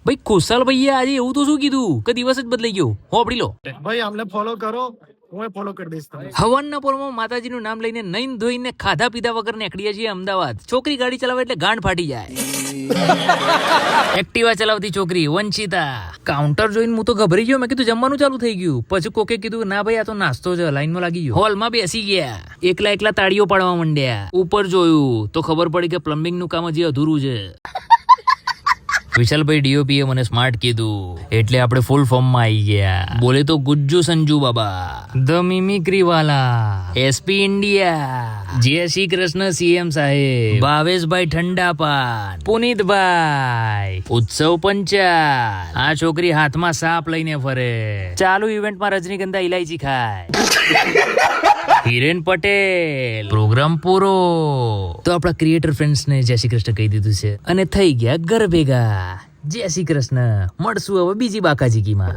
ભાઈ કુશલ ભૈયા આજે એવું તો શું કીધું કે દિવસ જ બદલાઈ ગયો હોપડી લો ભાઈ અમને ફોલો કરો, હું ફોલો કરી દઈશ તમને. હવનના પોરમાં માતાજીનું નામ લઈને નઈન ધોઈને ખાધા પીધા વગર નીકળીએ છીએ અમદાવાદ. છોકરી ગાડી ચલાવે એટલે ગાંઠ ફાટી જાય. એક્ટિવા ચલાવતી છોકરી વંચિતા. કાઉન્ટર જોઈને હું તો ગભરી ગયો. મેં કીધું જમવાનું ચાલુ થઈ ગયું. પછી કોકે કીધું ના ભાઈ આ તો નાસ્તો છે. લાઈનમાં લાગી ગયો. હોલમાં બેસી ગયા. એકલા તાળીઓ પાડવા માંડ્યા. ઉપર જોયું તો ખબર પડી કે પ્લમ્બિંગ નું કામ હજી અધૂરું છે. વિશાલભાઈ ડીઓપીએ મને સ્માર્ટ કીધું એટલે આપણે ફૂલ ફોર્મ માં આવી ગયા. બોલે તો ગુજ્જુ સંજુ બાબા, ધ મિમિક્રી વાલા, એસપી ઇન્ડિયા, જય શ્રી કૃષ્ણ સીએમ સાહેબ, ભાવેશભાઈ ઠંડાપાન, પુનિતભાઈ, ઉત્સવ પંચાલ. આ છોકરી હાથમાં સાપ લઈને ફરે. ચાલુ ઇવેન્ટમાં રજનીગંધા ઇલાયચી ખાય. હિરેન પટેલ. પ્રોગ્રામ પૂરો. તો આપણા ક્રિએટર ફ્રેન્ડ્સ ને જય શ્રી કૃષ્ણ કહી દીધું છે અને થઈ ગયા ઘર ભેગા. જય શ્રી કૃષ્ણ. મળશું હવે બીજી બાકાજીકીમાં.